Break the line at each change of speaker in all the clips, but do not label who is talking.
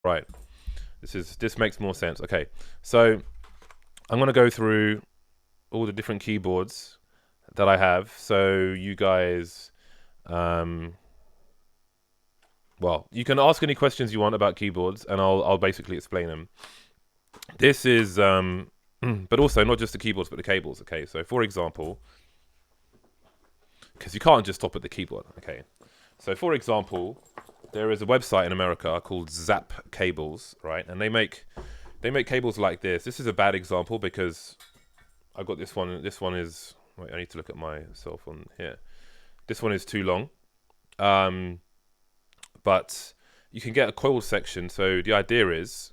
Right. This makes more sense. Okay. So I'm gonna go through all the different keyboards that I have. So you guys, um, well, you can ask any questions you want about keyboards, and I'll basically explain them. This is but also not just the keyboards, but the cables. Okay. So for example, because you can't just stop at the keyboard. Okay. So for example, there is a website in America called Zap Cables, right? And they make cables like this. This is a bad example because I got this one. This one is. Wait, I need to look at myself on here. This one is too long. Um, but you can get a coiled section. So the idea is,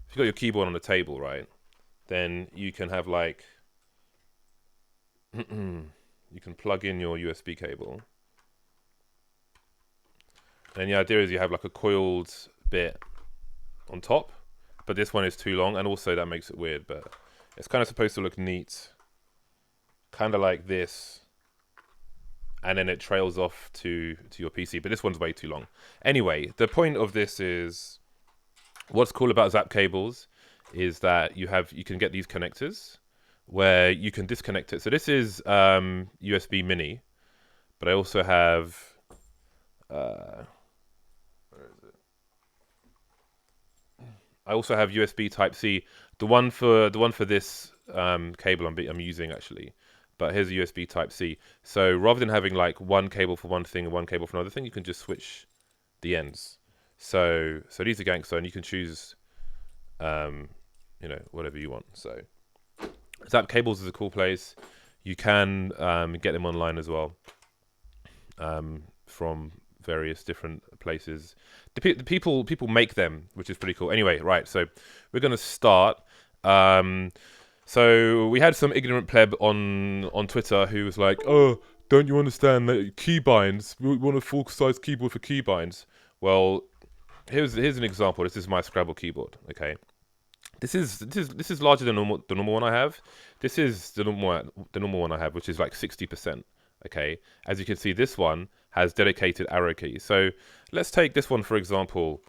if you got your keyboard on the table, right, then you can have like, you can plug in your USB cable. And the idea is you have like a coiled bit on top, but this one is too long, and also that makes it weird. But it's kind of supposed to look neat, kind of like this, and then it trails off to your PC. But this one's way too long. Anyway, the point of this is, what's cool about Zap cables is that you can get these connectors where you can disconnect it. So this is USB Mini, but I also have where is it? I also have USB Type C. The one for this cable I'm using actually, but here's a USB Type C. So rather than having like one cable for one thing and one cable for another thing, you can just switch the ends. So these are gangster, and you can choose whatever you want. So Zap Cables is a cool place. You can get them online as well, from various different places. The people make them, which is pretty cool. Anyway, right. So we're gonna start. So we had some ignorant pleb on Twitter who was like, "Oh, don't you understand that keybinds? We want a full size keyboard for keybinds." Well, here's an example. This is my Scrabble keyboard. Okay, this is larger than the normal one I have. This is the normal one I have, which is like 60%. Okay, as you can see, this one has dedicated arrow keys. So let's take this one for example.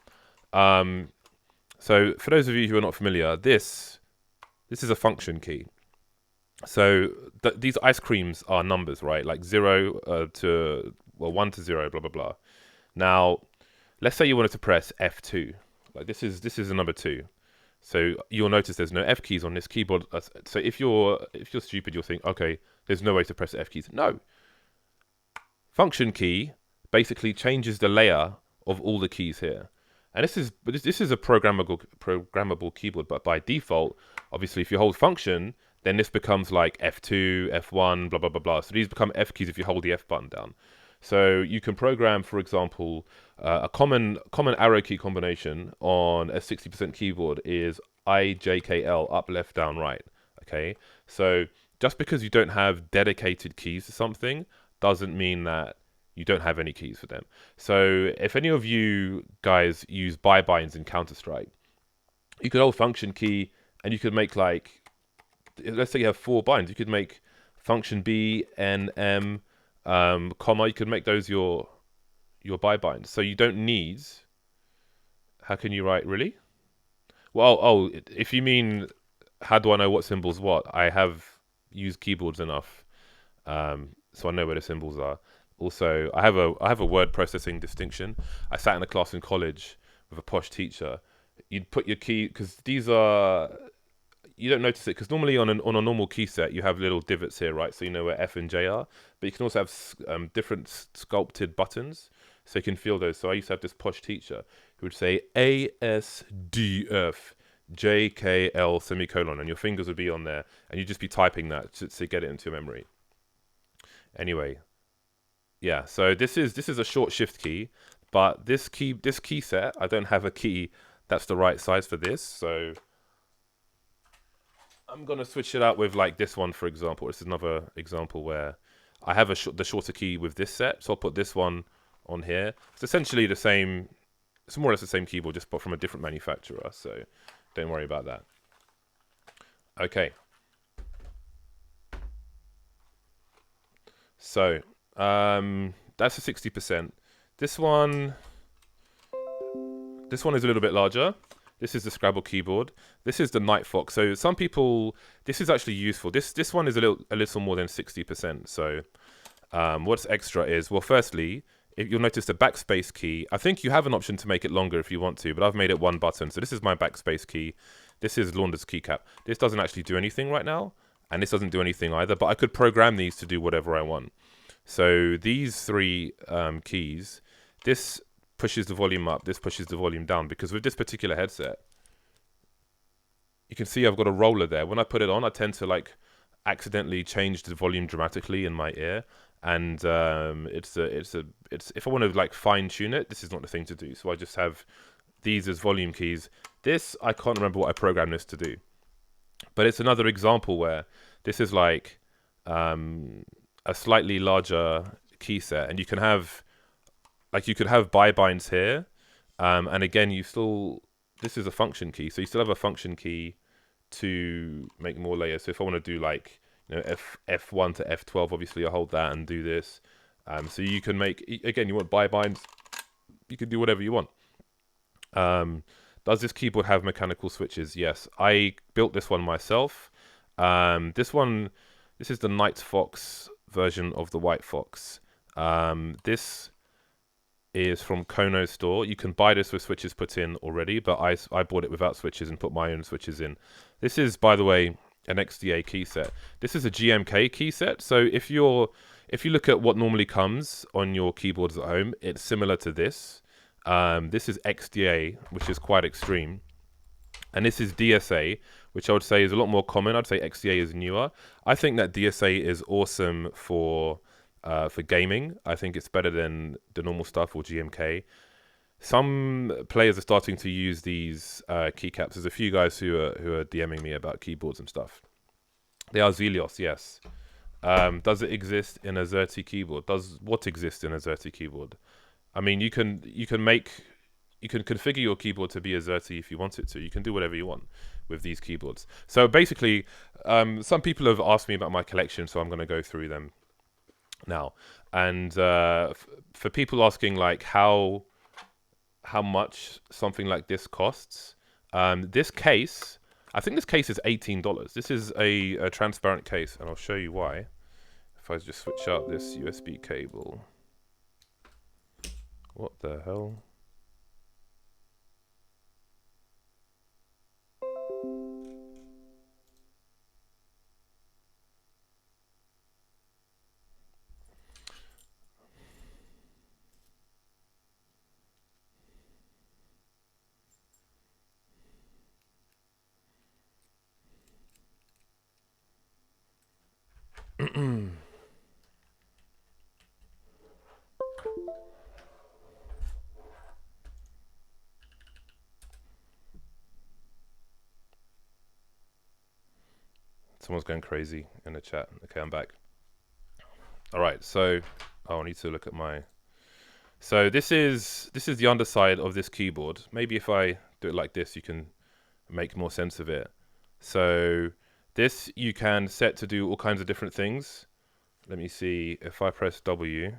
So for those of you who are not familiar, this is a function key. So these ice creams are numbers, right? Like 0 to 1 to 0, blah blah blah. Now, let's say you wanted to press F2. Like this is a number 2. So you'll notice there's no F keys on this keyboard. So if you're stupid, you'll think, okay, there's no way to press the F keys. No. Function key basically changes the layer of all the keys here. And this is a programmable keyboard, but by default, obviously, if you hold function, then this becomes like F2, F1, blah blah blah blah. So these become F keys if you hold the F button down. So you can program, for example, a common arrow key combination on a 60% keyboard is IJKL, up, left, down, right. Okay, so just because you don't have dedicated keys to something doesn't mean that you don't have any keys for them. So if any of you guys use bybinds in Counter-Strike, you could hold function key and you could make like, let's say you have 4 binds, you could make function B, N, M, comma, you could make those your bybinds. So you don't need, how can you write, really? Well, oh, if you mean, how do I know what symbol's what? I have used keyboards enough, so I know where the symbols are. Also, I have a word processing distinction. I sat in a class in college with a posh teacher. You'd put your key, because these are, you don't notice it because normally on a normal key set you have little divots here, right? So you know where F and J are, but you can also have different sculpted buttons, so you can feel those. So I used to have this posh teacher who would say A S D F J K L semicolon, and your fingers would be on there, and you'd just be typing that to get it into your memory. Anyway, yeah. So this is a short shift key, but this key set, I don't have a key that's the right size for this, so I'm gonna switch it out with like this one, for example. This is another example where I have the shorter key with this set, so I'll put this one on here. It's essentially the same. It's more or less the same keyboard, just but from a different manufacturer. So don't worry about that. Okay. So that's a 60%. This one, This one is a little bit larger. This is the Scrabble keyboard. This is the Nightfox. So some people, this is actually useful. This one is a little more than 60%. So what's extra is, well, firstly, if you'll notice the backspace key. I think you have an option to make it longer if you want to, but I've made it one button. So this is my backspace key. This is Launder's keycap. This doesn't actually do anything right now, and this doesn't do anything either, but I could program these to do whatever I want. So these three keys, this pushes the volume up, this pushes the volume down, because with this particular headset, you can see I've got a roller there. When I put it on, I tend to like accidentally change the volume dramatically in my ear, and it's if I want to like fine tune it, this is not the thing to do. So I just have these as volume keys. This, I can't remember what I programmed this to do, but it's another example where this is like a slightly larger key set, and you can have, like, you could have bybinds here, and again, this is a function key, so you still have a function key to make more layers. So if I want to do like, you know, F1 to F12, obviously I hold that and do this. So you can make, again, you want bybinds, you can do whatever you want. Does this keyboard have mechanical switches? Yes, I built this one myself. This is the Nightfox version of the White Fox. This is from Kono's store. You can buy this with switches put in already, but I bought it without switches and put my own switches in. This is, by the way, an XDA key set. This is a GMK key set. So if you look at what normally comes on your keyboards at home, it's similar to this. This is XDA, which is quite extreme, and this is DSA, which I would say is a lot more common. I'd say XDA is newer. I think that DSA is awesome for gaming. I think it's better than the normal stuff or GMK. Some players are starting to use these keycaps. There's a few guys who are DMing me about keyboards and stuff. They are Zelios, yes. Does it exist in a ZERTY keyboard? Does what exist in a ZERTY keyboard? I mean, you can configure your keyboard to be a ZERTY if you want it to. You can do whatever you want with these keyboards. So basically, some people have asked me about my collection, so I'm going to go through them now. And for people asking like how much something like this costs, this case, I think this case is $18. This is a transparent case, and I'll show you why. If I just switch out this USB cable. What the hell? Someone's going crazy in the chat. Okay, I'm back. All right, so I need to look at my. So this is the underside of this keyboard. Maybe if I do it like this, you can make more sense of it. So this you can set to do all kinds of different things. Let me see if I press W.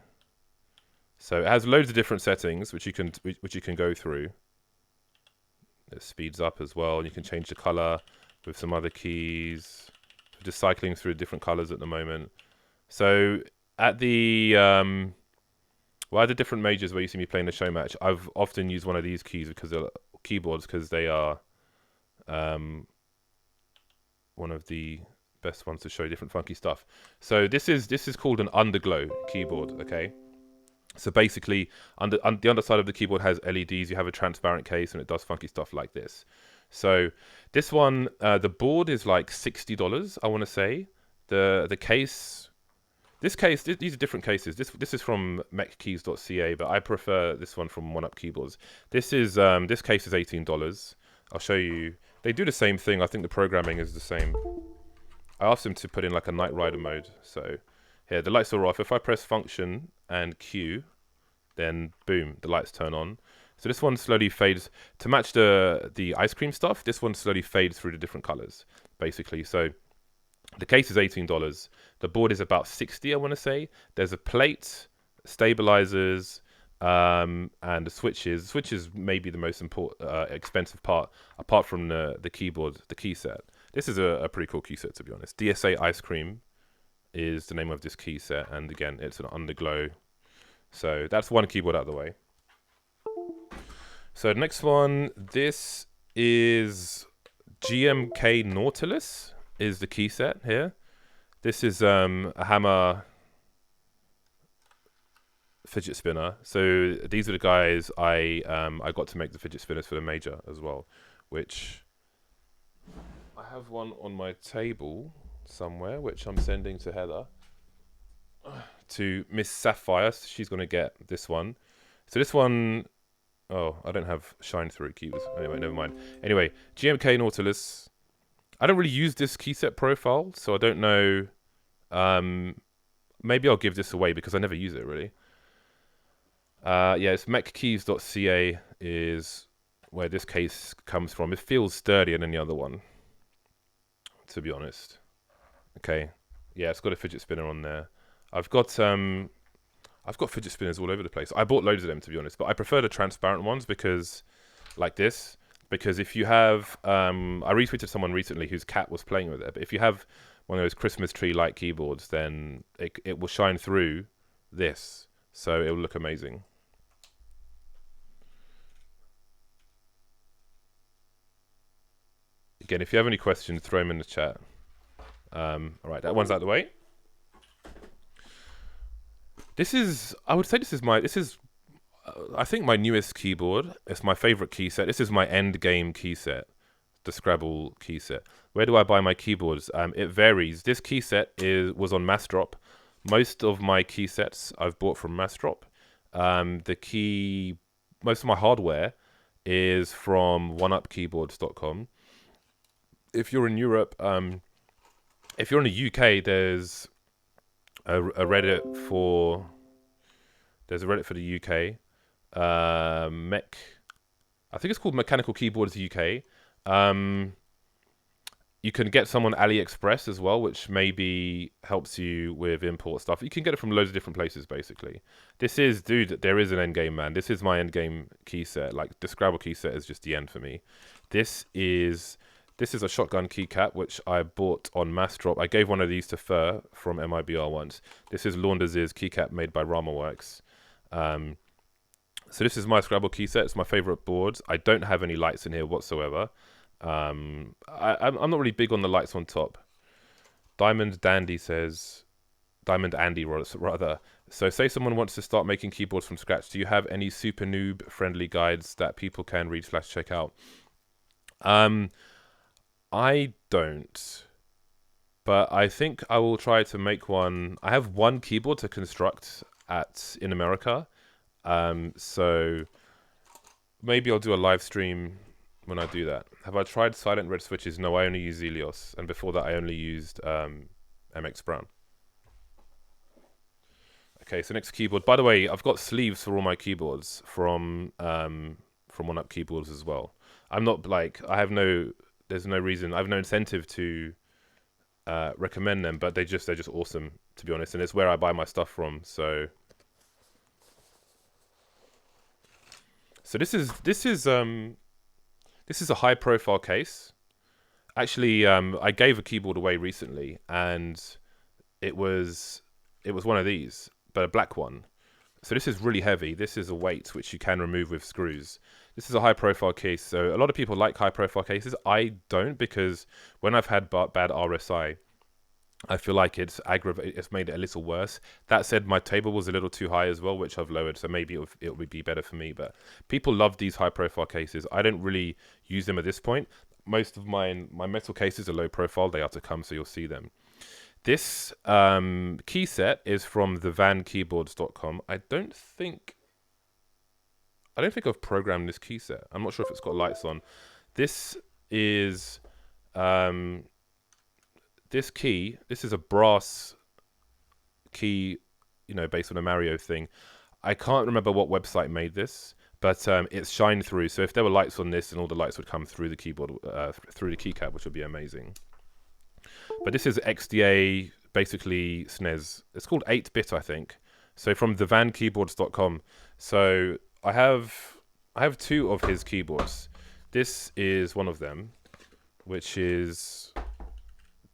So it has loads of different settings which you can go through. It speeds up as well, and you can change the color with some other keys. Just cycling through different colors at the moment. So at the different majors where you see me playing the show match, I've often used one of these keys because they're keyboards, because they are one of the best ones to show different funky stuff. So this is called an Underglow keyboard. Okay, so basically the underside of the keyboard has LEDs. You have a transparent case, and it does funky stuff like this. So this one, the board is like $60, I want to say. The case, these are different cases. This is from mechkeys.ca, but I prefer this one from One Up Keyboards. This case is $18. I'll show you. They do the same thing. I think the programming is the same. I asked them to put in like a Knight Rider mode. So here, the lights are off. If I press function and Q, then boom, the lights turn on. So this one slowly fades to match the ice cream stuff. This one slowly fades through the different colors, basically. So the case is $18. The board is about $60, I want to say. There's a plate, stabilizers, and the switches. Switches may be the most important, expensive part, apart from the keyboard, the key set. This is a pretty cool key set, to be honest. DSA Ice Cream is the name of this key set, and again, it's an Underglow. So that's one keyboard out of the way. So next one, this is GMK Nautilus is the key set here. This is a Hammer fidget spinner. So these are the guys I got to make the fidget spinners for the major as well, which I have one on my table somewhere, which I'm sending to Heather, to Miss Sapphire. She's going to get this one. So this one, oh, I don't have shine through keys. Anyway, never mind. Anyway, GMK Nautilus. I don't really use this key set profile, so I don't know. Maybe I'll give this away because I never use it really. Yeah, it's mechkeys.ca is where this case comes from. It feels sturdier than the other one, to be honest. Okay, yeah, it's got a fidget spinner on there. I've got fidget spinners all over the place. I bought loads of them, to be honest, but I prefer the transparent ones because, like this, because if you have, I retweeted someone recently whose cat was playing with it, but if you have one of those Christmas tree-like keyboards, then it will shine through this, so it will look amazing. Again, if you have any questions, throw them in the chat. All right, that one's out of the way. This is, I would say I think my newest keyboard. It's my favorite key set. This is my end game key set, the Scrabble key set. Where do I buy my keyboards? It varies. This key set was on Massdrop. Most of my key sets I've bought from Massdrop. Most of my hardware is from oneupkeyboards.com. If you're in Europe, if you're in the UK, there's a Reddit for the UK. I think it's called Mechanical Keyboards UK. You can get some on AliExpress as well, which maybe helps you with import stuff. You can get it from loads of different places, basically. This is, dude, there is an end game, man. This is my end game key set. Like, the Scrabble key set is just the end for me. This is a shotgun keycap, which I bought on Massdrop. I gave one of these to Fur from MIBR once. This is Launders' keycap made by RamaWorks. So this is my Scrabble key set. It's my favorite board. I don't have any lights in here whatsoever. I'm not really big on the lights on top. Diamond Andy, rather. So say someone wants to start making keyboards from scratch. Do you have any super noob friendly guides that people can read / check out? I don't, but I think I will try to make one. I have one keyboard to construct in America, so maybe I'll do a live stream when I do that. Have I tried silent red switches? No, I only use Zelios, and before that I only used MX Brown. Okay, so next keyboard. By the way, I've got sleeves for all my keyboards from One Up Keyboards as well. I'm not like, there's no reason, I have no incentive to recommend them, but they're just awesome, to be honest, and it's where I buy my stuff from. So this is a high profile case. Actually, I gave a keyboard away recently, and it was one of these, but a black one. So this is really heavy. This is a weight which you can remove with screws. This is a high-profile case, so a lot of people like high-profile cases. I don't, because when I've had bad RSI, I feel like it's made it a little worse. That said, my table was a little too high as well, which I've lowered, so maybe it would be better for me. But people love these high-profile cases. I don't really use them at this point. Most of my metal cases are low-profile. They are to come, so you'll see them. This key set is from thevankeyboards.com. I don't think I've programmed this key set. I'm not sure if it's got lights on. This is this key. This is a brass key, based on a Mario thing. I can't remember what website made this, but it's shine through. So if there were lights on this, then all the lights would come through the keyboard, through the keycap, which would be amazing. But this is XDA, basically SNES. It's called 8-bit, I think. So from thevankeyboards.com. So I have 2 of his keyboards. This is one of them, which is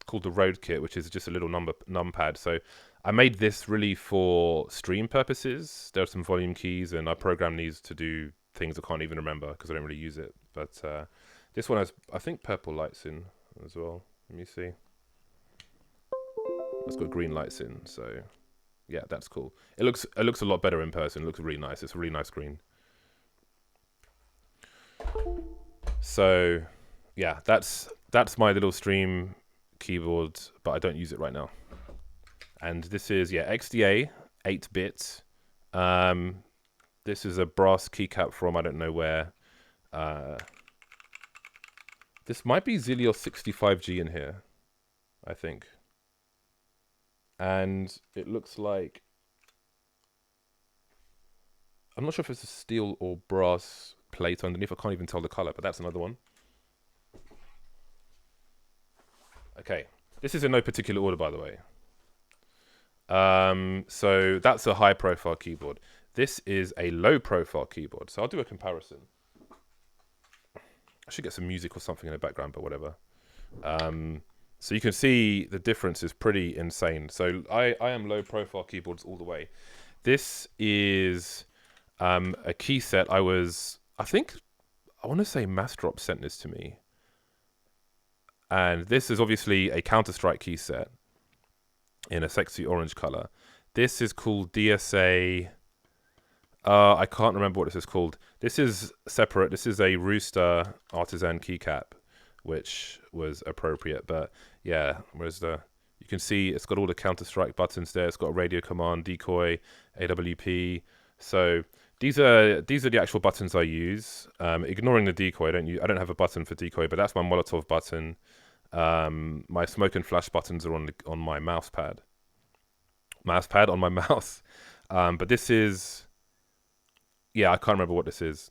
called the Road Kit, which is just a little numpad. So I made this really for stream purposes. There are some volume keys, and I programmed these to do things I can't even remember because I don't really use it. But this one has, I think, purple lights in as well. Let me see. It's got green lights in, so yeah, that's cool. It looks a lot better in person. It looks really nice. It's a really nice green. So yeah, that's my little stream keyboard, but I don't use it right now. And this is, yeah, XDA 8-bit. This is a brass keycap from I don't know where. This might be Zelios 65G in here, I think. And it looks like, I'm not sure if it's a steel or brass plate underneath. I can't even tell the color, but that's another one. Okay, this is in no particular order, by the way. So that's a high profile keyboard. This is a low profile keyboard. So I'll do a comparison. I should get some music or something in the background, but whatever. So you can see the difference is pretty insane. So I am low profile keyboards all the way. This is a key set. I want to say Massdrop sent this to me. And this is obviously a Counter-Strike key set in a sexy orange color. This is called DSA. I can't remember what this is called. This is separate. This is a Rooster Artisan keycap, which was appropriate. But yeah, you can see it's got all the Counter-Strike buttons there. It's got a radio command, decoy, AWP. So these are the actual buttons I use. Ignoring the decoy, I don't have a button for decoy, but that's my Molotov button. My smoke and flash buttons are on my mouse pad on my mouse. But this is, yeah, I can't remember what this is.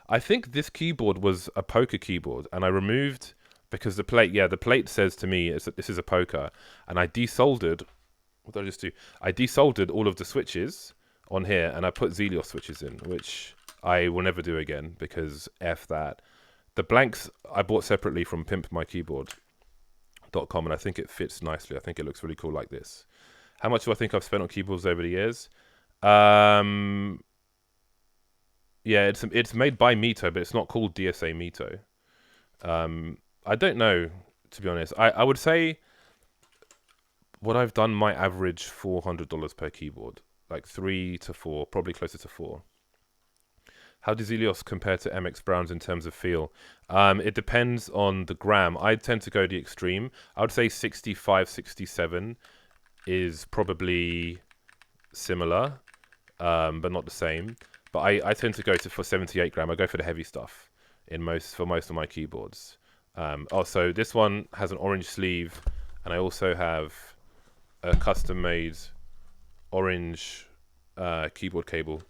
I think this keyboard was a poker keyboard, and I removed, because the plate says to me that this is a poker, and I desoldered. What did I just do? I desoldered all of the switches on here, and I put Zelios switches in, which I will never do again because F that. The blanks I bought separately from pimpmykeyboard.com, and I think it fits nicely. I think it looks really cool like this. How much do I think I've spent on keyboards over the years? Yeah, it's made by Mito, but it's not called DSA Mito. I don't know, to be honest. I would say what I've done might average $400 per keyboard. Like 3 to 4, probably closer to 4. How does Zelios compare to MX Browns in terms of feel? It depends on the gram. I tend to go the extreme. I would say 65, 67 is probably similar, but not the same. But I tend to go for 78 gram. I go for the heavy stuff for most of my keyboards. Also, this one has an orange sleeve, and I also have a custom-made orange keyboard cable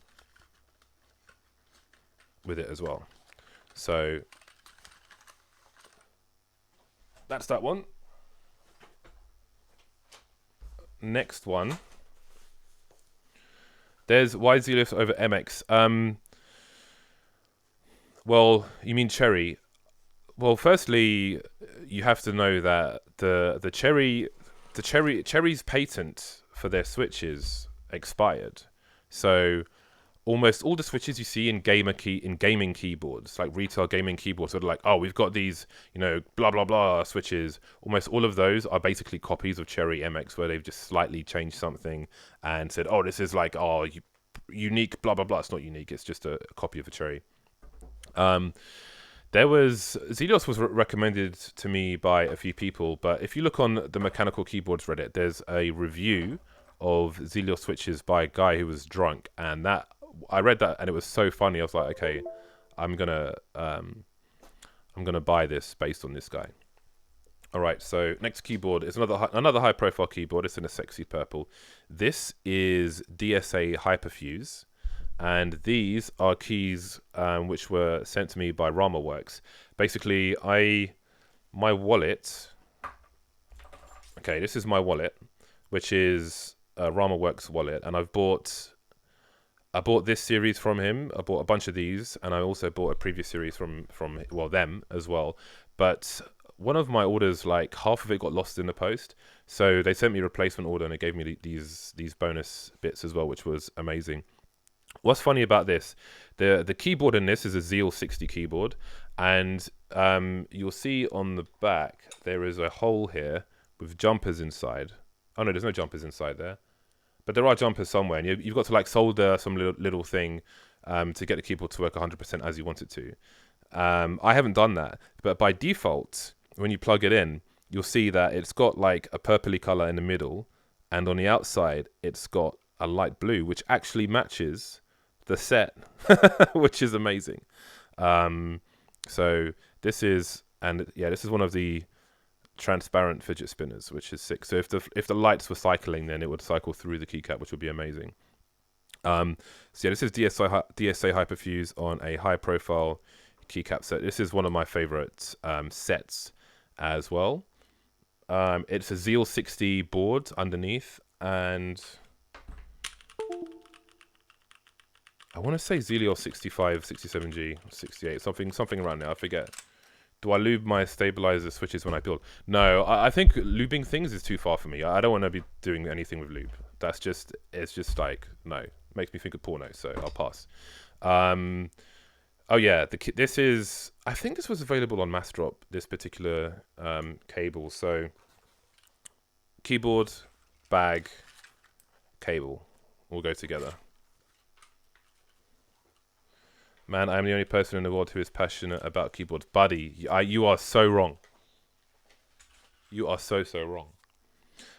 with it as well. So that's that one. Next one. There's why Zelios over MX. Well, you mean Cherry? Well, firstly, you have to know that the Cherry's patent for their switches expired. So almost all the switches you see in gaming keyboards, like retail gaming keyboards, are like, oh, we've got these, blah blah blah switches. Almost all of those are basically copies of Cherry MX, where they've just slightly changed something and said, oh, this is like, unique, blah blah blah. It's not unique. It's just a copy of a Cherry. Zelios was recommended to me by a few people, but if you look on the Mechanical Keyboards Reddit, there's a review of Zelios switches by a guy who was drunk, and I read that and it was so funny. I was like, okay, I'm gonna buy this based on this guy. All right, so next keyboard is another high profile keyboard. It's in a sexy purple. This is DSA HyperFuse. And these are keys which were sent to me by RamaWorks. Basically, my wallet. Okay, this is my wallet, which is RamaWorks wallet, and I bought this series from him. I bought a bunch of these, and I also bought a previous series from them as well. But one of my orders, like half of it got lost in the post, so they sent me a replacement order, and it gave me these bonus bits as well, which was amazing. What's funny about this, the keyboard in this is a Zeal 60 keyboard, and you'll see on the back there is a hole here with jumpers inside. Oh no, there's no jumpers inside there, but there are jumpers somewhere, and you've got to like solder some little thing to get the keyboard to work 100% as you want it to. I haven't done that, but by default, when you plug it in, you'll see that it's got like a purpley color in the middle, and on the outside it's got a light blue, which actually matches the set, which is amazing. So this is one of the transparent fidget spinners, which is sick. So if the lights were cycling, then it would cycle through the keycap, which would be amazing. So yeah, this is DSA HyperFuse on a high profile keycap set. This is one of my favorite sets as well. It's a Zeal 60 board underneath, and I want to say Zelio 65, 67G, 68, something around there. I forget. Do I lube my stabilizer switches when I build? No, I think lubing things is too far for me. I don't want to be doing anything with lube. It's just like, no. Makes me think of porno, so I'll pass. Oh yeah, this is, I think this was available on Massdrop, this particular cable. So keyboard, bag, cable all go together. Man, I'm the only person in the world who is passionate about keyboards. Buddy, you are so wrong. You are so wrong.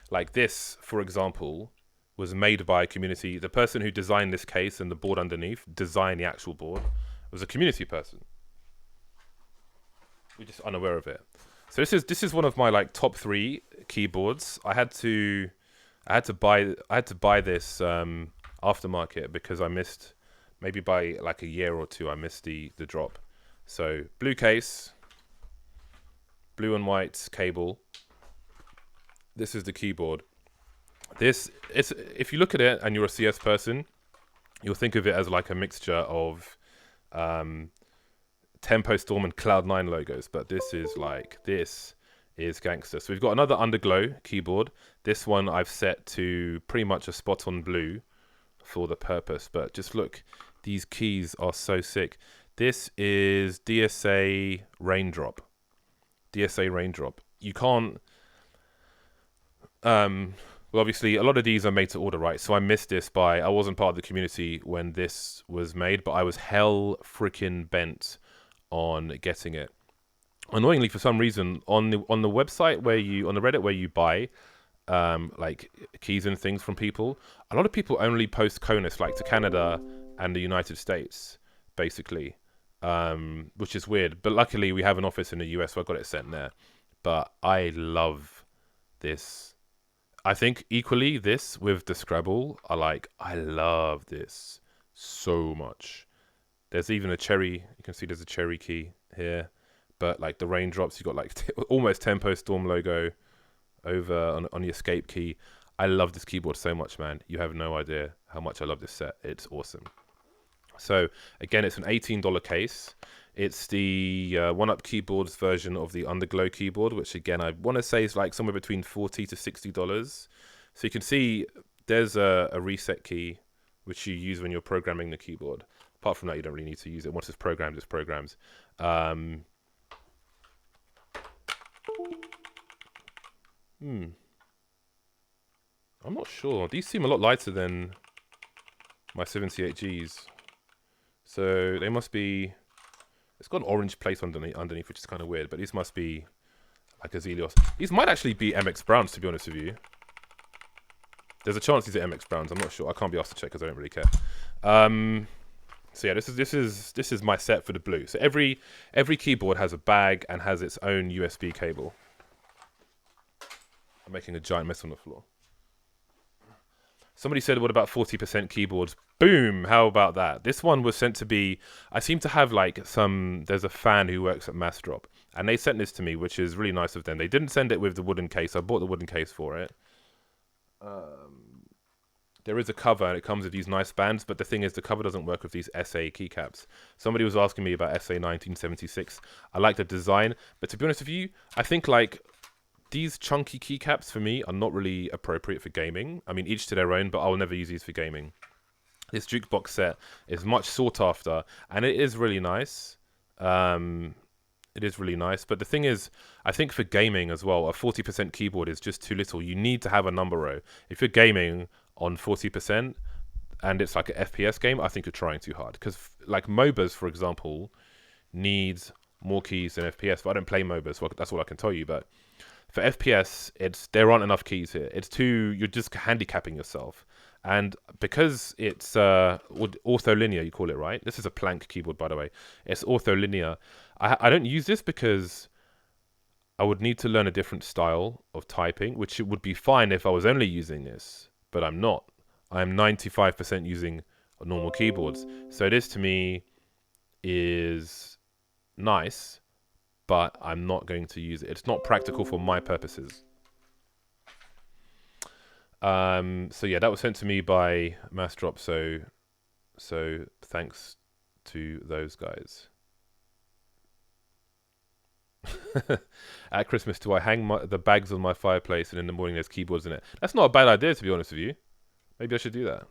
Like this, for example, was made by a community. The person who designed this case and the board underneath, designed the actual board, was a community person. We're just unaware of it. So this is one of my like top 3 keyboards. I had to buy this aftermarket because I missed, maybe by like a year or two, I missed the drop. So blue case, blue and white cable. This is the keyboard. If you look at it and you're a CS person, you'll think of it as like a mixture of Tempo Storm and Cloud9 logos, but this is gangster. So we've got another Underglow keyboard. This one I've set to pretty much a spot on blue for the purpose, but just look, these keys are so sick. This is DSA Raindrop. DSA Raindrop. You can't well, obviously, a lot of these are made to order, right? So I missed this I wasn't part of the community when this was made, but I was hell freaking bent on getting it. Annoyingly, for some reason, on the website on the Reddit where you buy like keys and things from people, a lot of people only post CONUS like to Canada and the United States, basically, which is weird. But luckily, we have an office in the US, so I got it sent there. But I love this. I think equally this with the Scrabble, I love this so much. There's even a cherry, you can see there's a cherry key here, but like the raindrops, you got like almost Tempo Storm logo over on the escape key. I love this keyboard so much, man. You have no idea how much I love this set. It's awesome. So again, it's an $18 case. It's the One-Up Keyboards version of the Underglow keyboard, which again, I want to say is like somewhere between $40 to $60. So you can see there's a reset key, which you use when you're programming the keyboard. Apart from that, you don't really need to use it. Once it's programmed, it's programmed. I'm not sure. These seem a lot lighter than my 78Gs. So they must be... It's got an orange plate underneath, which is kind of weird, but these must be like a Zelios. These might actually be MX Browns, to be honest with you. There's a chance these are MX Browns. I'm not sure. I can't be asked to check because I don't really care. So yeah, this is my set for the blue. So every keyboard has a bag and has its own USB cable. I'm making a giant mess on the floor. Somebody said, what about 40% keyboards? Boom! How about that? This one was sent to be... I seem to have like there's a fan who works at Massdrop, and they sent this to me, which is really nice of them. They didn't send it with the wooden case. I bought the wooden case for it. there is a cover and it comes with these nice bands, but the thing is the cover doesn't work with these SA keycaps. Somebody was asking me about SA 1976. I like the design, but to be honest with you, I think like these chunky keycaps for me are not really appropriate for gaming. I mean, each to their own, but I'll never use these for gaming. This jukebox set is much sought after, and it is really nice. It is really nice, but the thing is, I think for gaming as well, a 40% keyboard is just too little. You need to have a number row. If you're gaming on 40% and it's like an FPS game, I think you're trying too hard. Because like MOBAs, for example, needs more keys than FPS. But I don't play MOBAs, so that's all I can tell you. But for FPS, there aren't enough keys here. You're just handicapping yourself. And because it's ortholinear, you call it, right? This is a Planck keyboard, by the way. It's ortholinear. I don't use this because I would need to learn a different style of typing, which it would be fine if I was only using this, but I'm not. I'm 95% using normal keyboards. So this to me is nice, but I'm not going to use it. It's not practical for my purposes. So yeah, that was sent to me by Massdrop. So thanks to those guys. At Christmas, do I hang the bags on my fireplace and in the morning there's keyboards in it? That's not a bad idea, to be honest with you. Maybe I should do that.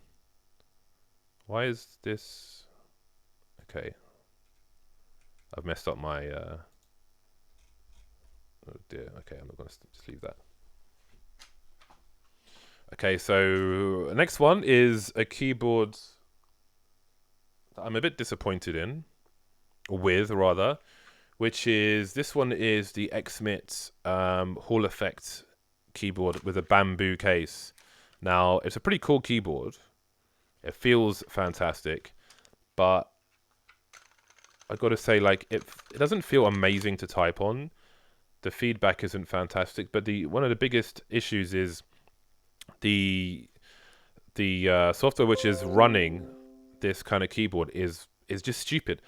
Why is this... Okay. I've messed up my... Oh dear. Okay, I'm not going to just leave that. Okay, so next one is a keyboard that I'm a bit disappointed in. Or with, rather. Which is, this one is the Xmit Hall Effect keyboard with a bamboo case. Now, it's a pretty cool keyboard. It feels fantastic, but I've got to say, like, it doesn't feel amazing to type on. The feedback isn't fantastic, but one of the biggest issues is the software which is running this kind of keyboard is just stupid.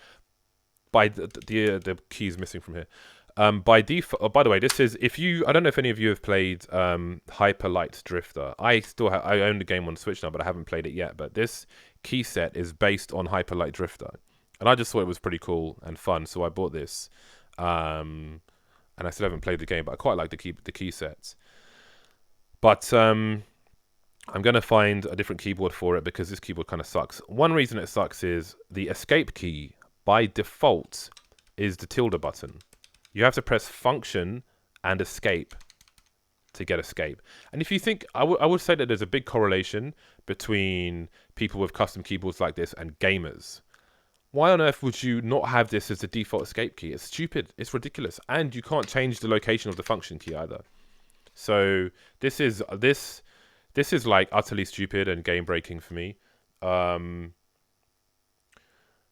By the keys missing from here. By default, oh, by the way, this is I don't know if any of you have played Hyper Light Drifter. I own the game on Switch now, but I haven't played it yet. But this key set is based on Hyper Light Drifter, and I just thought it was pretty cool and fun, so I bought this. And I still haven't played the game, but I quite like the key sets. But I'm gonna find a different keyboard for it because this keyboard kind of sucks. One reason it sucks is the escape key by default is the tilde button. You have to press function and escape to get escape. And if you think, I would say that there's a big correlation between people with custom keyboards like this and gamers. Why on earth would you not have this as the default escape key? It's stupid. It's ridiculous. And you can't change the location of the function key either. So this is like utterly stupid and game breaking for me.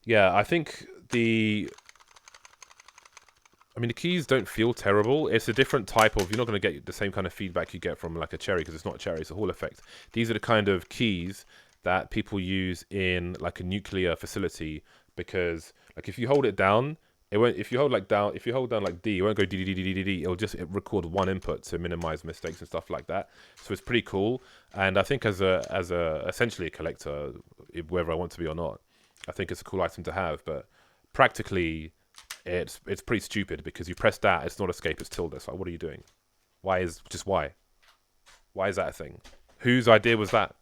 Yeah, I think the keys don't feel terrible. It's a different type of... You're not going to get the same kind of feedback you get from like a Cherry, because it's not a Cherry, it's a Hall Effect. These are the kind of keys that people use in like a nuclear facility, because like if you hold it down, it won't... If you hold down like D, it won't go D, D, D, D, D, D. It'll just record one input to minimize mistakes and stuff like that. So it's pretty cool. And I think as essentially a collector, whether I want to be or not, I think it's a cool item to have, but practically it's pretty stupid because you press that, it's not escape, it's tilde. It's like, what are you doing? Why is that a thing? Whose idea was that?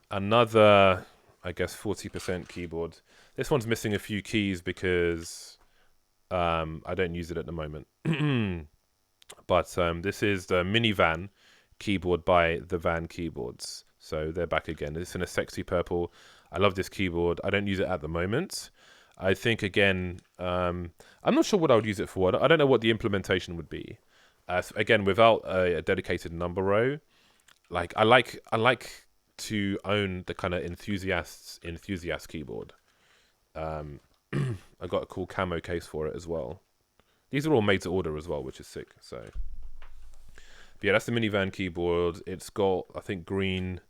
Another, I guess, 40% keyboard. This one's missing a few keys because I don't use it at the moment. But this is the Minivan keyboard by the Van Keyboards. So they're back again. It's in a sexy purple. I love this keyboard. I don't use it at the moment. I think, again, I'm not sure what I would use it for. I don't know what the implementation would be. So again, without a dedicated number row, like I like to own the kind of enthusiast keyboard. I got a cool camo case for it as well. These are all made to order as well, which is sick. So, but yeah, that's the Minivan keyboard. It's got, I think, green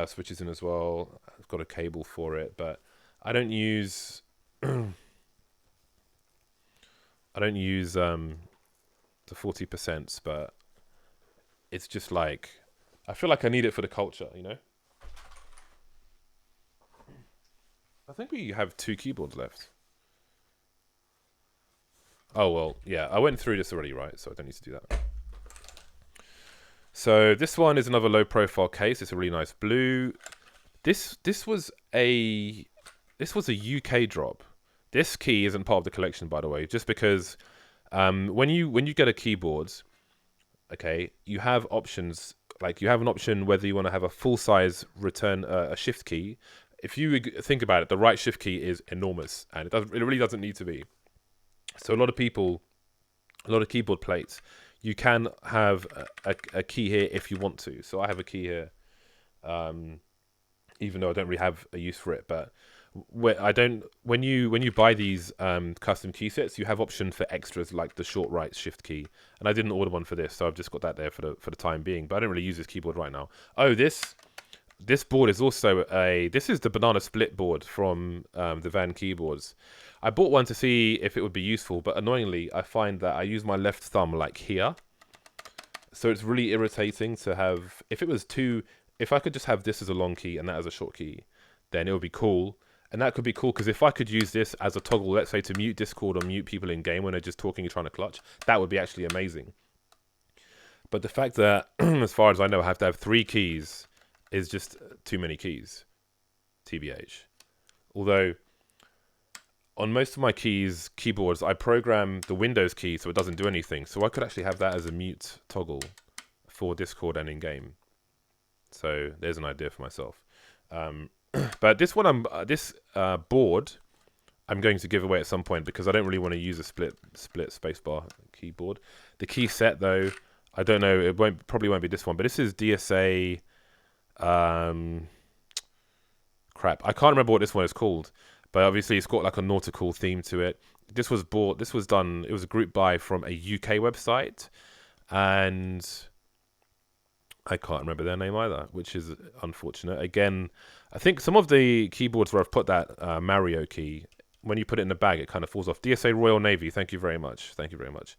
switches in as well. I've got a cable for it, but I don't use the 40%, but it's just like, I feel like I need it for the culture, you know? I think we have 2 keyboards left. Oh, well, yeah, I went through this already, right? So I don't need to do that. So this one is another low profile case. It's a really nice blue. This was a UK drop. This key isn't part of the collection, by the way, just because when you get a keyboard, okay, you have options. Like you have an option whether you want to have a full size return a shift key. If you think about it, the right shift key is enormous, and it really doesn't need to be. So a lot of keyboard plates, you can have a key here if you want to. So I have a key here, even though I don't really have a use for it. But when you buy these custom key sets, you have option for extras like the short right shift key. And I didn't order one for this, so I've just got that there for the time being. But I don't really use this keyboard right now. Oh, this board is also this is the banana split board from the Van Keyboards. I bought one to see if it would be useful, but annoyingly, I find that I use my left thumb like here. So it's really irritating to have, if I could just have this as a long key and that as a short key, then it would be cool. And that could be cool because if I could use this as a toggle, let's say to mute Discord or mute people in game when they're just talking and trying to clutch, that would be actually amazing. But the fact that, as far as I know, I have to have 3 keys is just too many keys, TBH. Although, on most of my keyboards, I program the Windows key so it doesn't do anything. So I could actually have that as a mute toggle for Discord and in-game. So there's an idea for myself. But this one, this board, I'm going to give away at some point because I don't really want to use a split spacebar keyboard. The key set, though, I don't know. It probably won't be this one, but this is DSA. Crap, I can't remember what this one is called. But obviously, it's got like a nautical theme to it. This was done. It was a group buy from a UK website, and I can't remember their name either, which is unfortunate. Again, I think some of the keyboards where I've put that Mario key, when you put it in the bag, it kind of falls off. DSA Royal Navy, thank you very much. Thank you very much.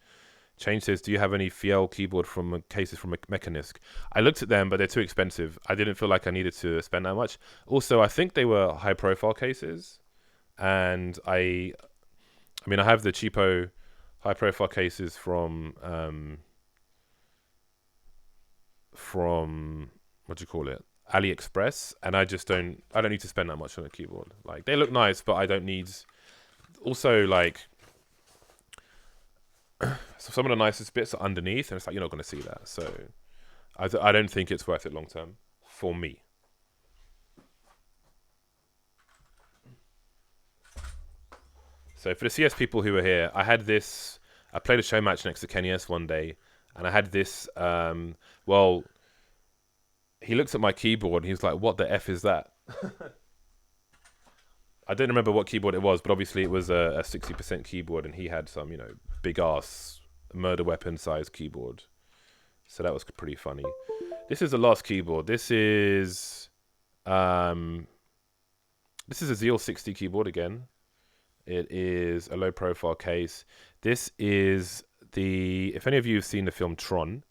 Change says, do you have any Fiel keyboard cases from Mechanisk? I looked at them, but they're too expensive. I didn't feel like I needed to spend that much. Also, I think they were high-profile cases. And I have the cheapo high-profile cases from what do you call it, AliExpress, and I don't need to spend that much on a keyboard. Like, they look nice, but I don't need. Also, like, so some of the nicest bits are underneath, and it's like you're not going to see that. So I don't think it's worth it long term for me. So for the CS people who were here, I played a show match next to Kenny S one day, and I had this, well, he looks at my keyboard and he was like, what the F is that? I don't remember what keyboard it was, but obviously it was a 60% keyboard, and he had some, big ass murder weapon size keyboard. So that was pretty funny. This is the last keyboard. This is a Zeal 60 keyboard again. It is a low profile case. This is if any of you have seen the film Tron,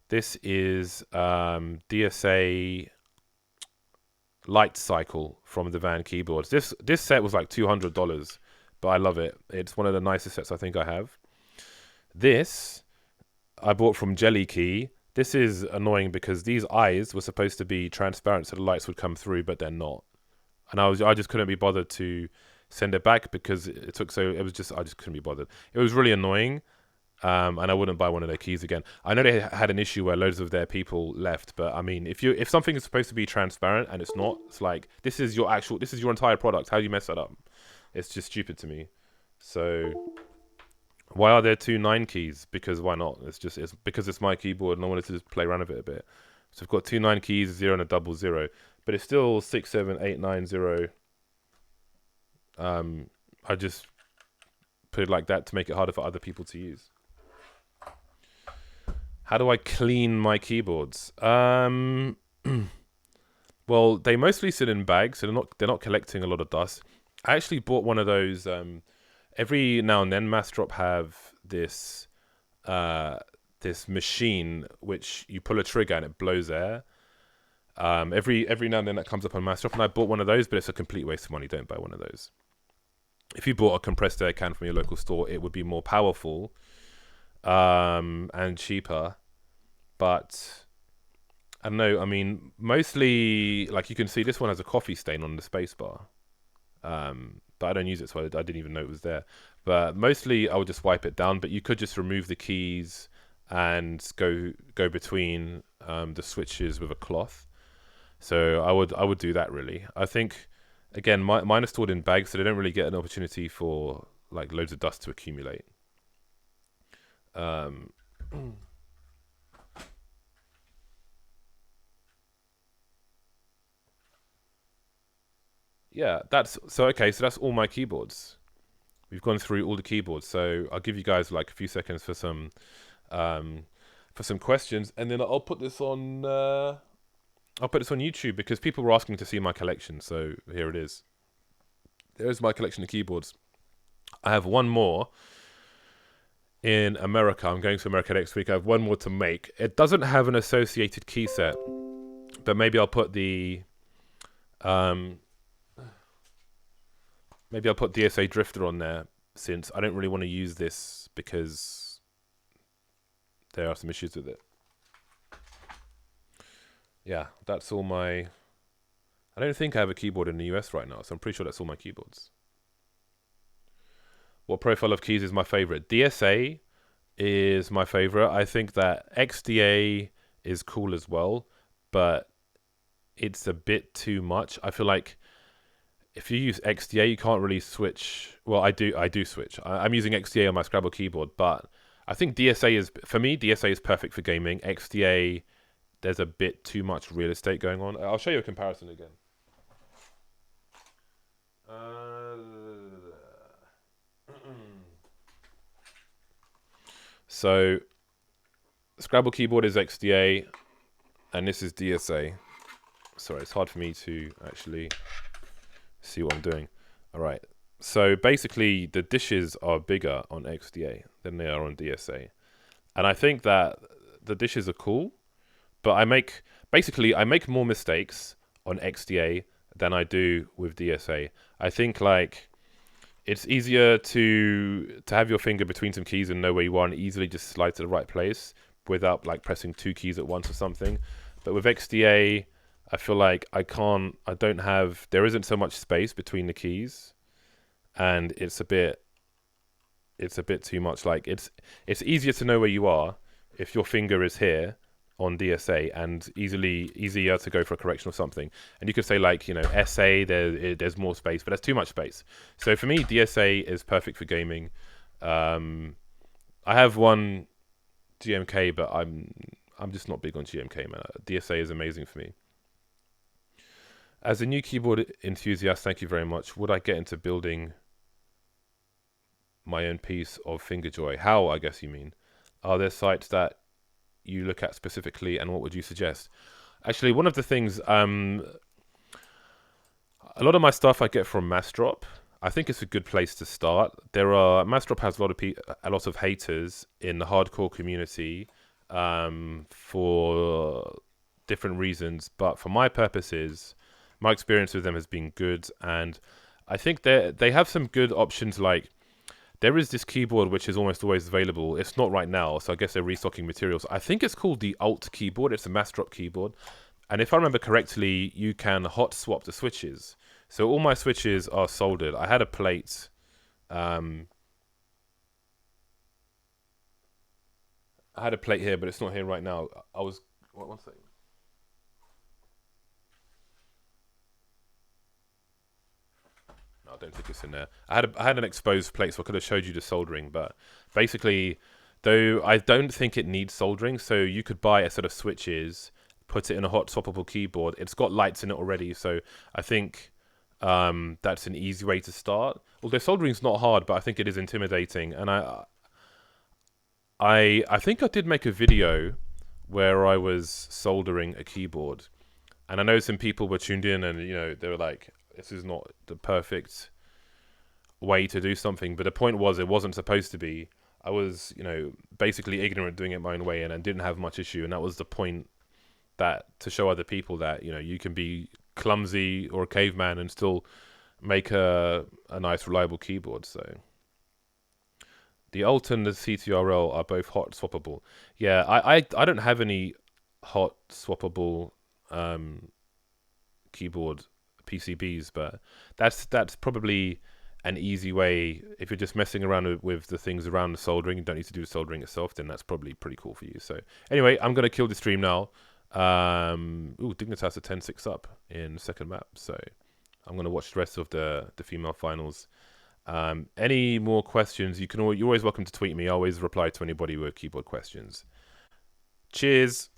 this is DSA Light Cycle from the Van Keyboards. This set was like $200, but I love it. It's one of the nicest sets I think I have. This I bought from Jelly Key. This is annoying because these eyes were supposed to be transparent so the lights would come through, but they're not. And I just couldn't be bothered to send it back because I just couldn't be bothered. It was really annoying, and I wouldn't buy one of their keys again. I know they had an issue where loads of their people left, but I mean, if something is supposed to be transparent and it's not, it's like this is your entire product. How do you mess that up? It's just stupid to me. So why are there 2 9 keys? Because why not? It's because it's my keyboard and I wanted to just play around with it a bit. So I've got 2 9 keys, 0 and a 00, but it's still 6 7 8 9 0. I just put it like that to make it harder for other people to use. How do I clean my keyboards? Well, they mostly sit in bags, so they're not collecting a lot of dust. I actually bought one of those. Every now and then, Mass Drop have this this machine which you pull a trigger and it blows air. Every now and then that comes up on Mastershop, and I bought one of those, but it's a complete waste of money. Don't buy one of those. If you bought a compressed air can from your local store, it would be more powerful and cheaper. But I don't know. I mean, mostly, like you can see, this one has a coffee stain on the spacebar. But I don't use it, so I didn't even know it was there. But mostly, I would just wipe it down. But you could just remove the keys and go between the switches with a cloth. So I would do that really. I think again, mine are stored in bags, so they don't really get an opportunity for like loads of dust to accumulate. Yeah, that's so okay. So that's all my keyboards. We've gone through all the keyboards. So I'll give you guys like a few seconds for some questions, and then I'll put this on. I'll put this on YouTube because people were asking to see my collection. So here it is. There's my collection of keyboards. I have one more in America. I'm going to America next week. I have one more to make. It doesn't have an associated key set, but maybe I'll put the maybe I'll put DSA Drifter on there, since I don't really want to use this because there are some issues with it. Yeah, that's all my... I don't think I have a keyboard in the US right now, so I'm pretty sure that's all my keyboards. What profile of keys is my favorite? DSA is my favorite. I think that XDA is cool as well, but it's a bit too much. I feel like if you use XDA, you can't really switch. Well, I do switch. I'm using XDA on my Scrabble keyboard, but I think DSA is, for me, DSA is perfect for gaming. XDA, there's a bit too much real estate going on. I'll show you a comparison again. So, Scrabble keyboard is XDA, and this is DSA. Sorry, it's hard for me to actually see what I'm doing. All right. So basically, the dishes are bigger on XDA than they are on DSA, and I think that the dishes are cool, but I make more mistakes on XDA than I do with DSA. I think like it's easier to have your finger between some keys and know where you are and easily just slide to the right place without like pressing two keys at once or something. But with XDA, I feel like there isn't so much space between the keys, and it's a bit too much. Like it's easier to know where you are if your finger is here on DSA, and easier to go for a correction or something. And you could say like, SA, there's more space, but there's too much space. So for me, DSA is perfect for gaming. I have one GMK, but I'm just not big on GMK, man. DSA is amazing for me. As a new keyboard enthusiast, thank you very much. Would I get into building my own piece of Fingerjoy? How, I guess you mean. Are there sites that you look at specifically, and what would you suggest? Actually, one of the things, a lot of my stuff I get from Massdrop. I think it's a good place to start. Massdrop has a lot of haters in the hardcore community for different reasons, but for my purposes, my experience with them has been good, and I think they have some good options. Like, there is this keyboard which is almost always available. It's not right now, so I guess they're restocking materials. I think it's called the Alt keyboard. It's a Massdrop keyboard, and if I remember correctly, you can hot swap the switches. So all my switches are soldered. I had a plate. I had a plate here, but it's not here right now. One second. I don't think it's in there. I had an exposed plate, so I could have showed you the soldering, but basically, though, I don't think it needs soldering, so you could buy a set of switches, put it in a hot swappable keyboard. It's got lights in it already, so I think that's an easy way to start. Although soldering's not hard, but I think it is intimidating, and I think I did make a video where I was soldering a keyboard, and I know some people were tuned in, and they were like, this is not the perfect way to do something, but the point was it wasn't supposed to be. I was, you know, basically ignorant, doing it my own way, and I didn't have much issue. And that was the point, that to show other people that, you know, you can be clumsy or a caveman and still make a nice reliable keyboard. So the Alt and the CTRL are both hot swappable. Yeah, I don't have any hot swappable keyboard PCBs, but that's probably an easy way. If you're just messing around with the things around the soldering, you don't need to do the soldering itself, then that's probably pretty cool for you. So anyway, I'm gonna kill the stream now. Dignitas are 10-6 up in the second map, so I'm gonna watch the rest of the female finals. Any more questions? You're always welcome to tweet me. I always reply to anybody with keyboard questions. Cheers.